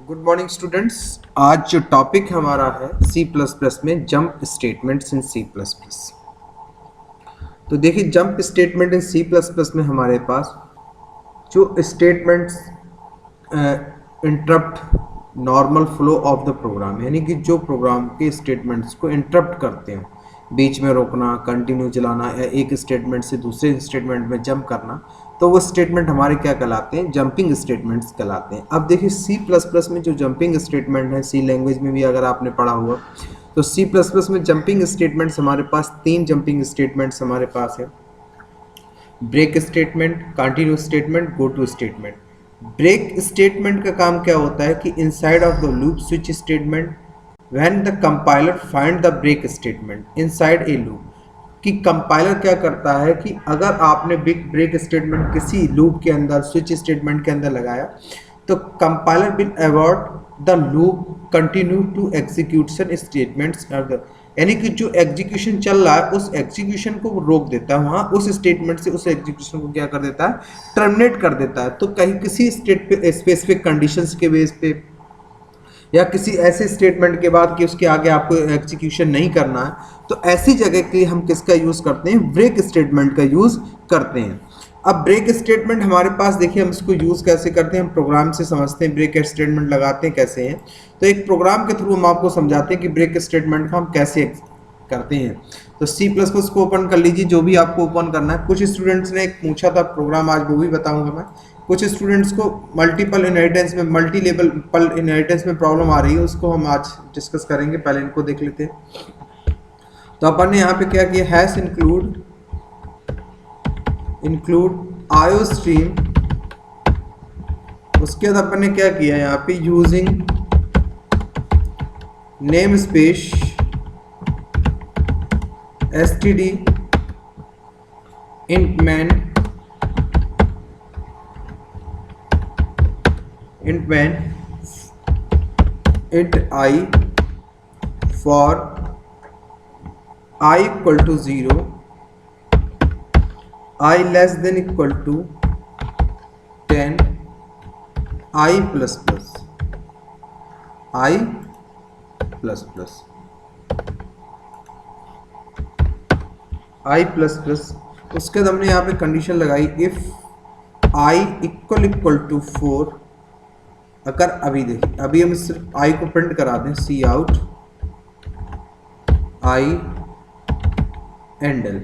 Good morning students. आज जो topic हमारा है सी प्लस प्लस में jump statements in C plus plus. तो देखिए jump statement in C plus plus में हमारे पास जो statements interrupt normal flow of the program, यानी कि जो प्रोग्राम के स्टेटमेंट्स को इंटरप्ट करते हैं, बीच में रोकना, कंटिन्यू चलाना या एक स्टेटमेंट से दूसरे स्टेटमेंट में जंप करना, तो वो स्टेटमेंट हमारे क्या कहलाते हैं? जंपिंग स्टेटमेंट्स कहलाते हैं। अब देखिए सी प्लस प्लस में जो जंपिंग स्टेटमेंट है, सी लैंग्वेज में भी अगर आपने पढ़ा हुआ, तो सी प्लस प्लस में जंपिंग स्टेटमेंट्स हमारे पास 3 जंपिंग स्टेटमेंट्स हमारे पास है। Break statement, continue statement, go to statement. Break statement का काम क्या होता है कि inside of the loop switch statement when the compiler find the break statement inside a loop, कि कंपाइलर क्या करता है कि अगर आपने ब्रेक स्टेटमेंट किसी लूप के अंदर, स्विच स्टेटमेंट के अंदर लगाया, तो compiler will avoid the loop continue to execution statements, यानी कि जो एग्जीक्यूशन चल रहा है उस एग्जीक्यूशन को वो रोक देता है, वहाँ उस स्टेटमेंट से उस एग्जीक्यूशन को क्या कर देता है? टर्मिनेट कर देता है। तो कहीं किसी स्टेट पे स्पेसिफिक कंडीशंस के बेस पे या किसी ऐसे स्टेटमेंट के बाद कि उसके आगे आपको एग्जीक्यूशन नहीं करना है, तो ऐसी जगह के लिए हम किसका यूज़ करते हैं? ब्रेक स्टेटमेंट का यूज़ करते हैं। अब ब्रेक स्टेटमेंट हमारे पास देखिए हम इसको यूज़ कैसे करते हैं, हम प्रोग्राम से समझते हैं ब्रेक स्टेटमेंट लगाते हैं कैसे हैं। तो एक प्रोग्राम के थ्रू हम आपको समझाते हैं कि ब्रेक स्टेटमेंट का हम कैसे करते हैं। तो सी प्लस प्लस को ओपन कर लीजिए, जो भी आपको ओपन करना है। कुछ स्टूडेंट्स ने एक पूछा था प्रोग्राम, आज वो भी बताऊंगा मैं। कुछ स्टूडेंट्स को मल्टीपल इनहेरिटेंस में, मल्टी लेवल पल इनहेरिटेंस में प्रॉब्लम आ रही है, उसको हम आज डिस्कस करेंगे। पहले इनको देख लेते हैं। तो अपन ने यहाँ पे क्या किया, हैश इंक्लूड आयो स्ट्रीम। उसके बाद अपन ने क्या किया यहाँ पे, using name space std int man int I for I equal to 0, I less than equal to 10, I plus plus, I plus plus, I plus plus. उसके बाद हमने यहाँ पे कंडीशन लगाई, इफ I इक्वल टू 4, अगर अभी देखिए अभी हम सिर्फ I को प्रिंट करा दें, सी आउट I एंड एल,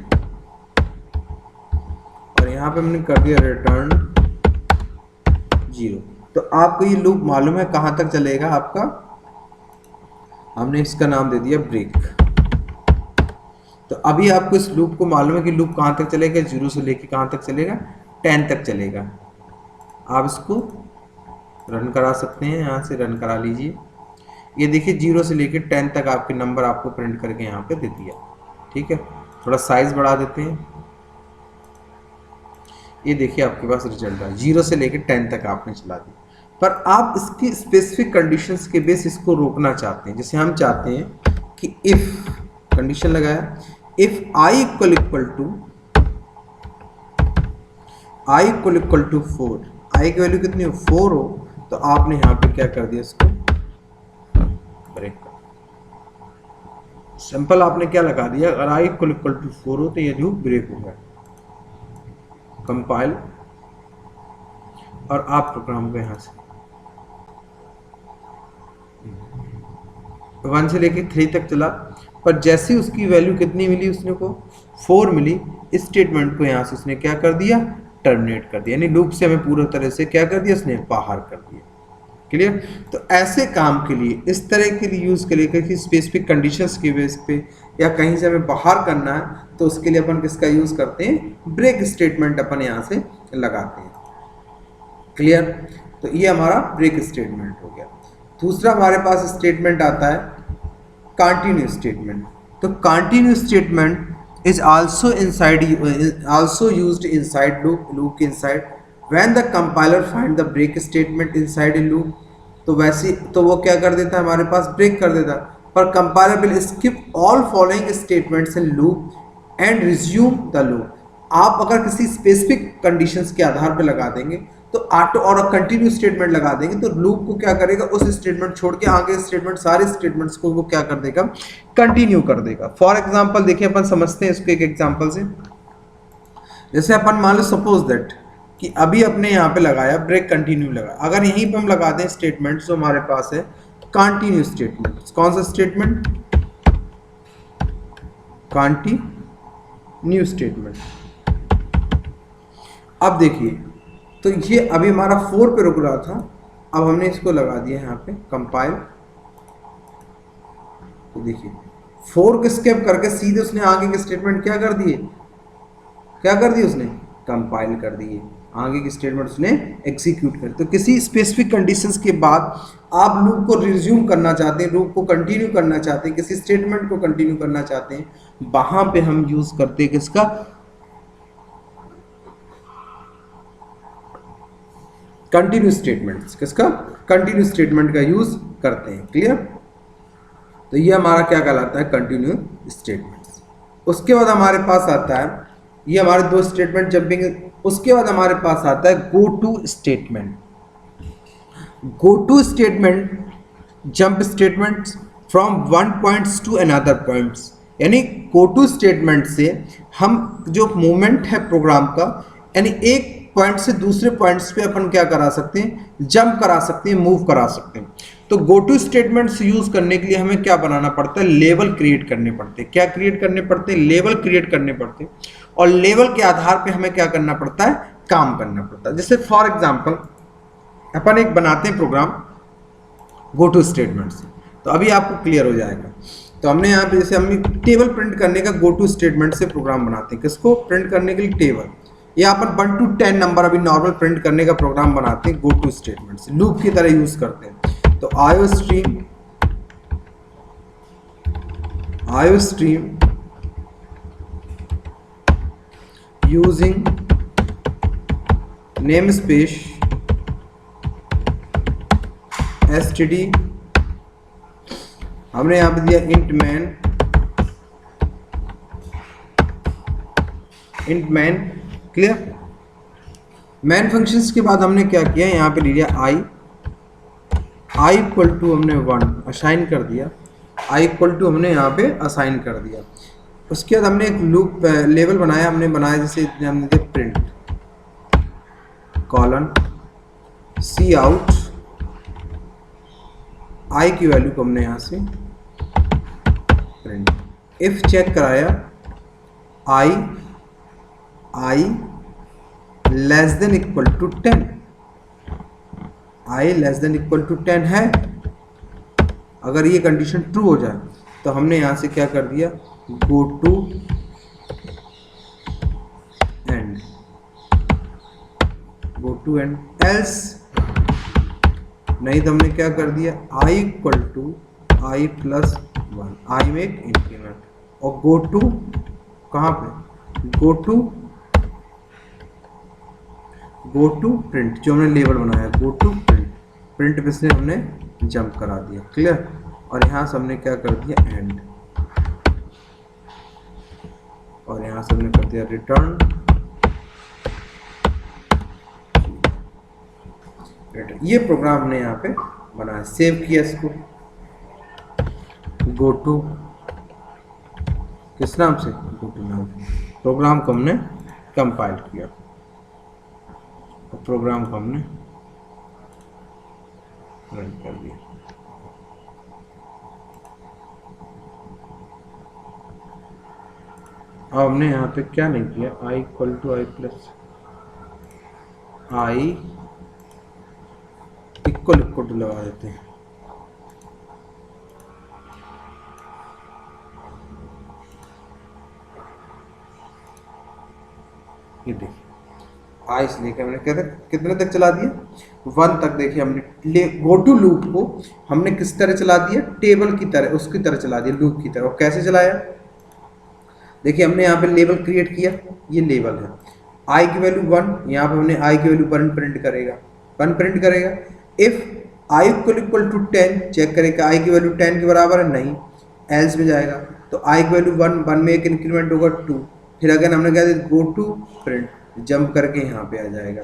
और यहाँ पे हमने कर दिया रिटर्न 0। तो आपको ये लूप मालूम है कहाँ तक चलेगा आपका? हमने इसका नाम दे दिया ब्रेक। तो अभी आपको इस लूप को मालूम है कि लूप कहाँ तक चलेगा, 0 से लेके कहाँ तक चलेगा? 10 तक चलेगा। आप इसको रन करा सकते हैं, यहाँ से रन करा लीजिए। ये देखिए 0 से लेके 10 तक आपके नंबर आपको प्रिंट करके यहाँ पे दे दिया। ठीक है, थोड़ा साइज बढ़ा देते हैं। ये देखिए आपके पास रिजल्ट है, 0 से लेके 10 तक आपने चला दिया। पर आप इसकी स्पेसिफिक कंडीशंस के बेस इसको रोकना चाहते हैं। जैसे हम चाहते हैं कि इफ कंडीशन लगाया, if I equal to 4, I की वैल्यू कितनी हो? 4 हो, तो आपने यहाँ पे क्या कर दिया, इसको ब्रेक कर। सिंपल आपने क्या लगा दिया, अगर I इक्वल टू 4 हो तो ये लूप ब्रेक हो गया। कंपाइल और आप प्रोग्राम को यहाँ से 1 से लेके 3 तक चला, पर जैसे उसकी वैल्यू कितनी मिली, उसने को 4 मिली, इस स्टेटमेंट को यहाँ से उसने क्या कर दिया? टर्मिनेट कर दिया, यानी लूप से हमें पूरी तरह से क्या कर दिया, उसने बाहर कर दिया। क्लियर? तो ऐसे काम के लिए, इस तरह के लिए यूज़ के लिए, किसी स्पेसिफिक कंडीशंस के बेस पे या कहीं से हमें बाहर करना है, तो उसके लिए अपन किसका यूज़ करते हैं? ब्रेक स्टेटमेंट अपन यहाँ से लगाते हैं। क्लियर? तो ये हमारा ब्रेक स्टेटमेंट हो गया। दूसरा हमारे पास स्टेटमेंट आता है कंटिन्यू स्टेटमेंट। तो continue statement is also used inside loop के inside when the compiler find the break statement inside a loop। तो वैसे तो वो क्या कर देता है, हमारे पास ब्रेक कर देता है, पर compiler will skip all following statements in loop and resume the loop। आप अगर किसी स्पेसिफिक कंडीशंस के आधार पर लगा देंगे तो ऑटो और कंटिन्यू स्टेटमेंट लगा देंगे तो लूप को क्या करेगा, उस स्टेटमेंट छोड़ के आगे स्टेटमेंट सारे स्टेटमेंट्स को वो क्या कर देगा, कंटिन्यू कर देगा। फॉर एग्जांपल देखिए अपन समझते हैं इसको एक एग्जांपल से। जैसे अपन मान लो सपोज दैट कि अभी अपने यहाँ पे लगाया ब्रेक कंटिन्यू लगा, अगर यहीं पे हम लगा दें स्टेटमेंट जो हमारे पास है कंटिन्यू स्टेटमेंट, कौन सा स्टेटमेंट, कंटिन्यू स्टेटमेंट। अब देखिए तो ये अभी हमारा 4 पे रुक रहा था, अब हमने इसको लगा दिया यहाँ पे कंपाइल, तो देखिए 4 को स्किप करके सीधे उसने आगे के स्टेटमेंट क्या कर दिए, क्या कर दिए उसने, कंपाइल कर दिए, आगे की स्टेटमेंट उसने एग्जीक्यूट कर। तो किसी स्पेसिफिक कंडीशंस के बाद आप लूप को रिज्यूम करना चाहते हैं, लूप को कंटिन्यू करना चाहते हैं, किसी स्टेटमेंट को कंटिन्यू करना चाहते हैं, वहां पे हम यूज करते हैं किसका, कंटिन्यू स्टेटमेंट, किसका, कंटिन्यू स्टेटमेंट का यूज करते हैं। क्लियर, तो ये हमारा क्या कहलाता है, कंटिन्यू स्टेटमेंट्स। उसके बाद हमारे पास आता है, ये हमारे 2 स्टेटमेंट जंपिंग, उसके बाद हमारे पास आता है go to statement. Go to statement jump statement from one points to another points, यानी गो टू स्टेटमेंट से हम जो मूवमेंट है प्रोग्राम का, यानी एक पॉइंट से दूसरे पॉइंट्स पे अपन क्या करा सकते हैं, जंप करा सकते हैं, मूव करा सकते हैं। तो गो टू स्टेटमेंट्स यूज करने के लिए हमें क्या बनाना पड़ता है, लेवल क्रिएट करने पड़ते हैं। क्या क्रिएट करने पड़ते हैं, लेवल क्रिएट करने पड़ते हैं, और लेवल के आधार पे हमें क्या करना पड़ता है, काम करना पड़ता है। जैसे फॉर एग्जांपल अपन एक बनाते हैं प्रोग्राम गो टू स्टेटमेंट से, तो अभी आपको क्लियर हो जाएगा। तो हमने यहाँ पे जैसे हम टेबल प्रिंट करने का गो टू स्टेटमेंट से प्रोग्राम बनाते हैं, किसको प्रिंट करने के लिए, टेबल, या अपन 1 to 10 नंबर अभी नॉर्मल प्रिंट करने का प्रोग्राम बनाते हैं गो टू स्टेटमेंट से, लूप की तरह यूज करते हैं। तो आयो stream using name space std, हमने यहां पे दिया int man, clear. Man functions के बाद हमने क्या किया, यहाँ पे ले लिया आई इक्वल टू हमने 1 असाइन कर दिया, आई इक्वल टू हमने यहाँ पे असाइन कर दिया। उसके बाद हमने एक लूप लेवल बनाया, हमने बनाया जैसे हमने दिया प्रिंट कॉलन सी आउट, आई की वैल्यू को हमने यहाँ से प्रिंट, इफ चेक कराया i less than equal to 10, i less than equal to 10 है। अगर ये कंडीशन ट्रू हो जाए तो हमने यहां से क्या कर दिया, गो टू एंड, एल्स नहीं तो हमने क्या कर दिया, आई इक्वल टू आई प्लस 1, आई में एक इंक्रीमेंट, और गो टू कहाँ पे, गो टू प्रिंट, जो हमने लेवल बनाया गो टू प्रिंट पे से हमने जंप करा दिया, क्लियर। और यहाँ से हमने क्या कर दिया, एंड, और यहाँ से हमने कर दिया रिटर्न, ये प्रोग्राम हमने यहाँ पे बनाया, सेव किया इसको, गो टू किस नाम से, गो टू नाम, प्रोग्राम को हमने कंपाइल किया, प्रोग्राम को हमने रन कर दिया। अब हमने यहाँ पे क्या नहीं किया, i equal to i plus i equal to लगा देते हैं, ये देखिए आई से लेकर हमने कितने तक चला दिया, 1 तक। देखिए हमने गो टू लूप को हमने किस तरह चला दिया, टेबल की तरह, उसकी तरह चला दिया, लूप की तरह। और कैसे चलाया, देखिए हमने यहाँ पे लेवल क्रिएट किया, ये लेवल है, आई की वैल्यू 1, यहाँ पे हमने आई की वैल्यू 1 प्रिंट करेगा, if I equal to 10 check करेगा आई की वैल्यू 10 के बराबर है, नहीं, एल्स में जाएगा, तो आई की वैल्यू 1 में एक इंक्रीमेंट होगा 2, फिर अगर हमने कहा गो टू प्रिंट, जंप करके यहाँ पे आ जाएगा,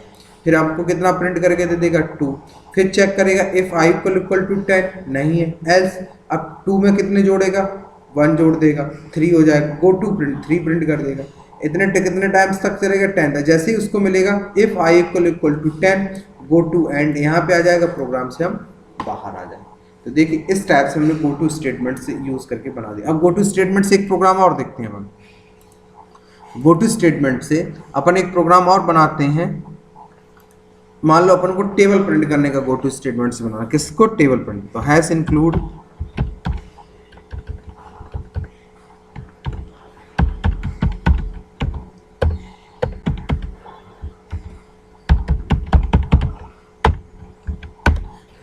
फिर आपको कितना प्रिंट करके दे देगा 2। फिर चेक करेगा इफ i इक्वल टू 10 नहीं है, एल्स अब 2 में कितने जोड़ेगा 1 जोड़ देगा 3 हो जाएगा, गो टू प्रिंट 3 प्रिंट कर देगा। कितने टाइम्स तक चलेगा 10 तक। जैसे ही उसको मिलेगा if i equal to 10 go to end, यहाँ पे आ जाएगा प्रोग्राम से हम बाहर आ जाए। तो देखिए इस टाइप से हमने गो टू स्टेटमेंट से यूज करके बना दिया। अब गो टू स्टेटमेंट से एक प्रोग्राम और देखते हैं हम। गो टू स्टेटमेंट से अपन एक प्रोग्राम और बनाते हैं। मान लो अपन को टेबल प्रिंट करने का गो टू स्टेटमेंट से बनाना, किसको टेबल प्रिंट, तो hash include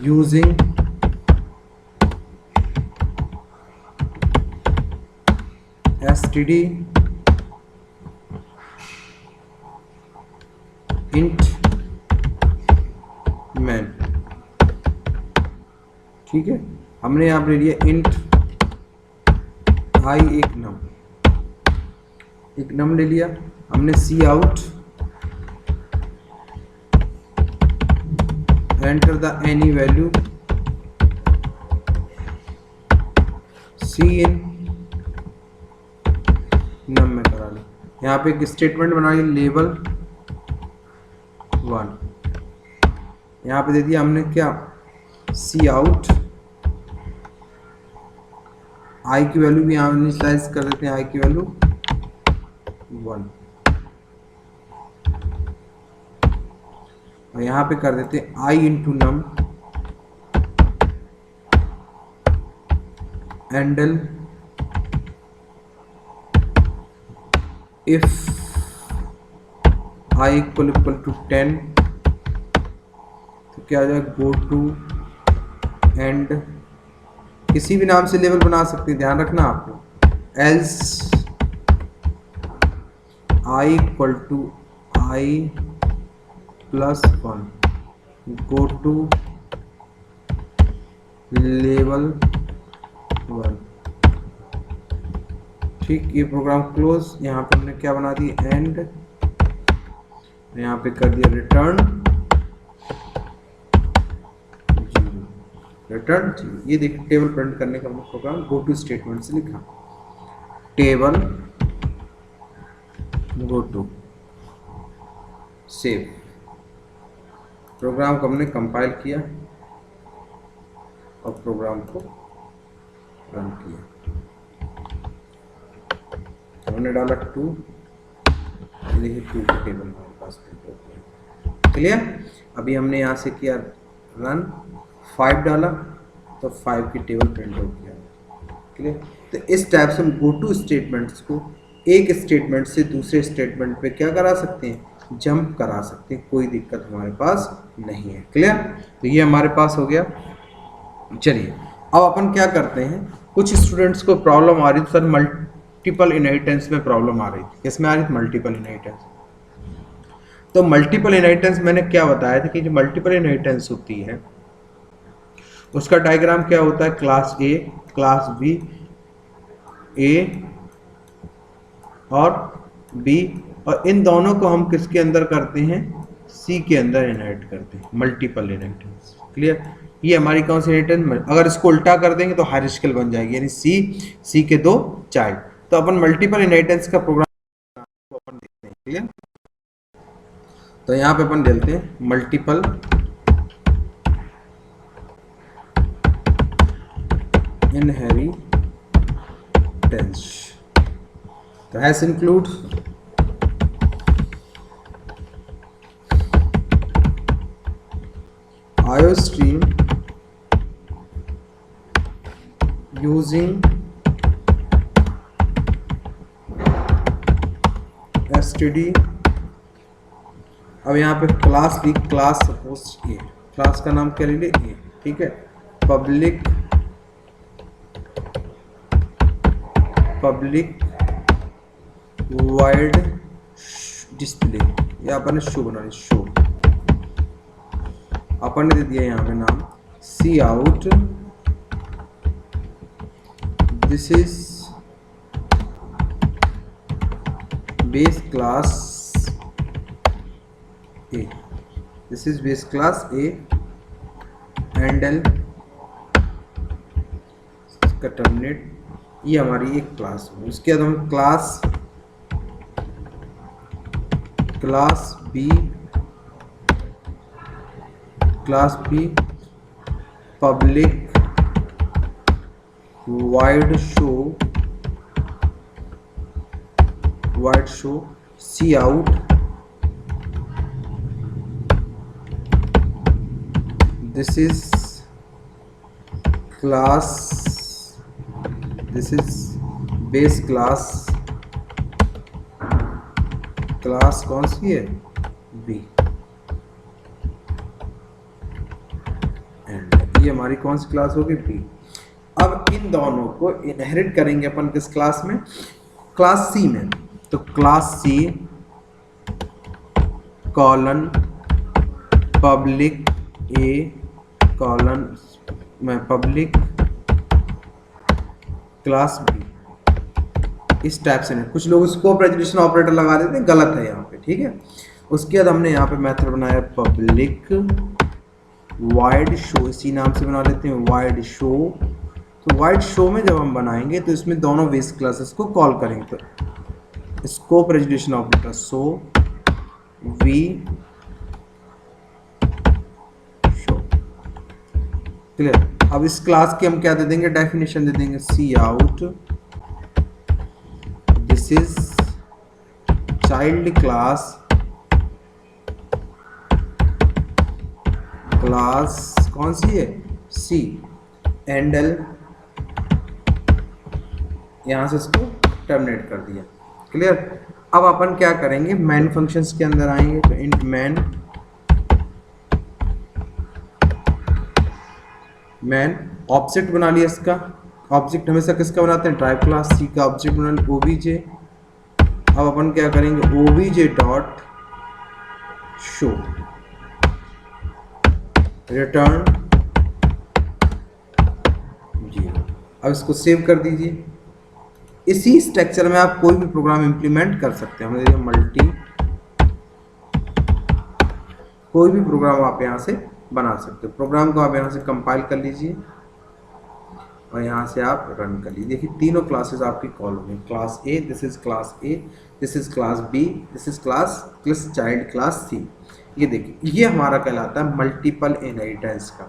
using std int man, ठीक है। हमने यहाँ पे ले लिया int i एक नम ले लिया हमने, cout enter the any value, cin num में करा ली। यहाँ पे एक स्टेटमेंट बना लिया लेबल 1, यहाँ पे दे दिया हमने क्या सी आउट, आई की वैल्यू भी यहाँ इनिशियलाइज कर देते हैं, आई की वैल्यू 1 और यहाँ पे कर देते हैं i into num endl if i equal to 10 तो क्या आ जाएगा गो टू एंड, किसी भी नाम से लेवल बना सकते हैं, ध्यान रखना आपको, else i equal to i plus 1 go to level 1, ठीक। ये प्रोग्राम क्लोज। यहाँ पे हमने क्या बना दिया एंड, यहाँ पे कर दिया रिटर्न 0। ये देखिए टेबल प्रिंट करने का प्रोग्राम गो टू स्टेटमेंट से लिखा, table go to save. Program को हमने कंपाइल किया और प्रोग्राम को रन किया, हमने डाला 2, देखिए 2 का टेबल हमारे पास क्लियर। अभी हमने यहाँ से किया रन, 5 डाला तो 5 की टेबल प्रिंट हो गया, क्लियर। तो इस टाइप से हम गो टू स्टेटमेंट्स को एक स्टेटमेंट से दूसरे स्टेटमेंट पे क्या करा सकते हैं, जंप करा सकते हैं, कोई दिक्कत हमारे पास नहीं है, क्लियर। तो ये हमारे पास हो गया। चलिए अब अपन क्या करते हैं, कुछ स्टूडेंट्स को प्रॉब्लम आ रही थी सर मल्टीपल इनहेरिटेंस में प्रॉब्लम आ रही थी, किसमें आ रही थी मल्टीपल इनहेरिटेंस। तो मल्टीपल इनहेरिटेंस मैंने क्या बताया था कि जो मल्टीपल इनहेरिटेंस होती है उसका डायग्राम क्या होता है, क्लास ए क्लास बी, ए और बी, और इन दोनों को हम किसके अंदर करते हैं, सी के अंदर इनहेरिट करते हैं, मल्टीपल इनहेरिटेंस, क्लियर। ये हमारी कौन सी इनहेरिटेंस, अगर इसको उल्टा कर देंगे तो हायरार्किकल बन जाएगी, यानी सी के 2 चाइल्ड। तो अपन मल्टीपल इनहेरिटेंस का प्रोग्राम अपन देखते हैं, क्लियर। तो यहाँ पे अपन देखते हैं मल्टीपल इनहेरिटेंस। तो hash include iostream using std। अब यहाँ पे क्लास ली, क्लास सपोज ए, क्लास का नाम क्या ले लिए ए, ठीक है। पब्लिक वाइड डिस्प्ले, या अपन ने शो बना ली, शो अपन ने दे दिया यहाँ पे नाम cout, this is base class A, this is base class A and एल का टर्मिनेट, ये हमारी एक क्लास है। उसके बाद हम class B public void show cout this is base class कौन सी है, बी, एंड ये हमारी कौन सी क्लास होगी, बी। अब इन दोनों को इनहेरिट करेंगे अपन किस क्लास में, क्लास सी में। तो क्लास सी कॉलन पब्लिक ए कॉलन में पब्लिक क्लास बी, इस टाइप से नहीं। कुछ लोग स्कोप रेजोल्यूशन ऑपरेटर लगा देते हैं, गलत है यहाँ पे, ठीक है। उसके बाद हमने यहाँ पे मेथड बनाया पब्लिक वाइड शो, इसी नाम से बना लेते हैं वाइड शो। तो वाइड शो में जब हम बनाएंगे तो इसमें दोनों बेस क्लासेस को कॉल करेंगे। तो scope resolution operator show we show, clear. अब इस क्लास की हम क्या दे देंगे, डेफिनेशन दे देंगे cout this is child class कौन सी है, सी, एंड एल, यहां से इसको टर्मिनेट कर दिया, क्लियर। अब अपन क्या करेंगे, मैन फंक्शंस के अंदर आएंगे। तो इंट मैन ऑब्जेक्ट बना लिया इसका। ऑब्जेक्ट हमेशा किसका बनाते हैं, ड्राइव क्लास सी का ऑब्जेक्ट बना लिया ओबीजे। अब अपन क्या करेंगे, ओबीजे डॉट शो रिटर्न 0। अब इसको सेव कर दीजिए। इसी स्ट्रक्चर में आप कोई भी प्रोग्राम इंप्लीमेंट कर सकते हैं। कोई भी प्रोग्राम आप यहाँ से बना सकते हो। प्रोग्राम को आप यहाँ से कंपाइल कर लीजिए और यहाँ से आप रन कर लीजिए। देखिए तीनों क्लासेस आपकी कॉल होंगी, class A, this is class A, this is class B, this is class child class C. ये देखिए ये हमारा कहलाता है मल्टीपल इनहेरिटेंस का,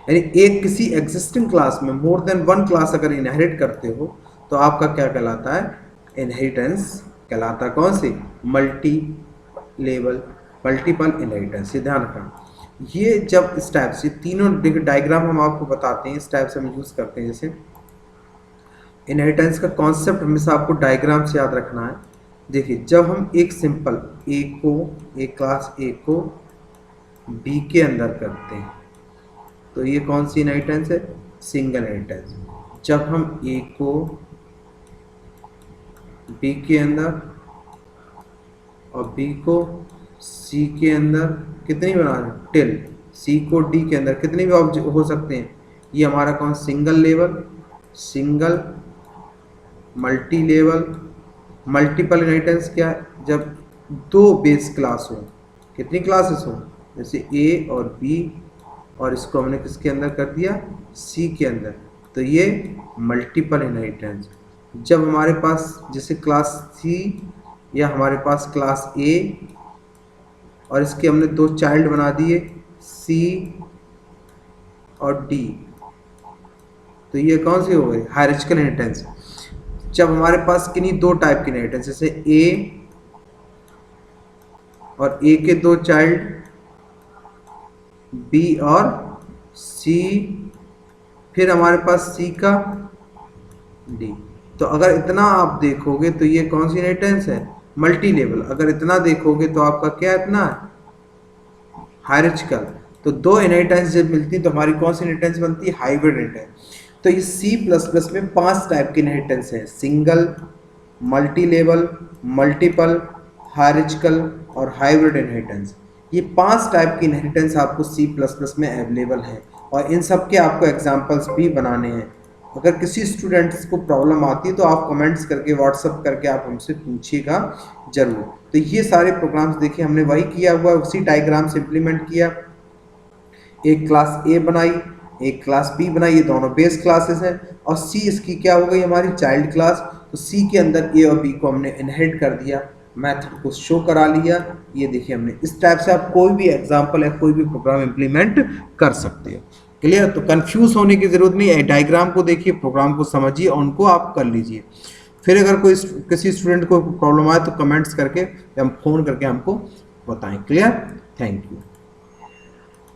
यानी एक किसी एग्जिस्टिंग क्लास में मोर देन वन क्लास अगर इनहेरिट करते हो तो आपका क्या कहलाता है, इनहेरिटेंस कहलाता है। कौन सी, मल्टीपल इनहेरिटेंस। ये ध्यान रखना। ये जब इस टाइप से तीनों डायग्राम हम आपको बताते हैं, इस टाइप से हम यूज करते हैं। जैसे इनहेरिटेंस का कॉन्सेप्ट हमेशा आपको डायग्राम से याद रखना है। देखिए जब हम एक सिंपल क्लास ए को बी के अंदर करते हैं तो ये कौन सी इनहेरिटेंस है, सिंगल इनहेरिटेंस। जब हम ए को बी के अंदर और बी को सी के अंदर कितनी बना रहे हैं, टिल सी को डी के अंदर कितने भी ऑब्जेक्ट हो सकते हैं। ये हमारा कौन, single level, single multi level. Multiple inheritance क्या है, जब दो बेस क्लास हो, कितनी क्लासेस हो, जैसे ए और बी और इसको हमने किसके अंदर कर दिया, सी के अंदर, तो ये मल्टीपल इनहेरिटेंस। जब हमारे पास जैसे क्लास सी या हमारे पास क्लास ए और इसके हमने दो चाइल्ड बना दिए सी और डी, तो ये कौन सी हो गई, हायरार्चिकल इनहेरिटेंस। जब हमारे पास किन्हीं दो टाइप की इनहेरिटेंस, जैसे ए और ए के दो चाइल्ड बी और सी, फिर हमारे पास सी का डी, तो अगर इतना आप देखोगे तो ये कौन सी इनहेरिटेंस है, मल्टी लेवल। अगर इतना देखोगे तो आपका क्या इतना है, हायरार्चिकल। तो दो इनहेरिटेंस जब मिलती तो हमारी कौन सी इनहेरिटेंस बनती है, हाइब्रिड इनहेरिटेंस। तो ये C++ में 5 टाइप की इनहेरिटेंस है, सिंगल, मल्टी लेवल, मल्टीपल, हायरार्चिकल और हाइब्रिड इनहेरिटेंस। ये 5 टाइप की इनहेरिटेंस आपको C++ में अवेलेबल है और इन सब के आपको एग्जांपल्स भी बनाने हैं। अगर किसी स्टूडेंट्स को प्रॉब्लम आती है तो आप कमेंट्स करके व्हाट्सअप करके आप हमसे पूछिएगा जरूर। तो ये सारे प्रोग्राम्स देखिए हमने वही किया हुआ, उसी डायग्राम से इम्प्लीमेंट किया। एक क्लास ए बनाई, एक क्लास बी बनाई, ये दोनों बेस क्लासेस हैं, और सी इसकी क्या हो गई हमारी चाइल्ड क्लास। तो सी के अंदर ए और बी को हमने इनहेरिट कर दिया, मेथड को शो करा लिया। ये देखिए हमने इस टाइप से आप कोई भी एग्जांपल या कोई भी प्रोग्राम इम्प्लीमेंट कर सकते हो। क्लियर? तो कंफ्यूज होने की जरूरत नहीं है, डायग्राम को देखिए, प्रोग्राम को समझिए और उनको आप कर लीजिए। फिर अगर कोई किसी स्टूडेंट को प्रॉब्लम आए तो कमेंट्स करके या फ़ोन करके हमको बताएं। क्लियर? Thank you.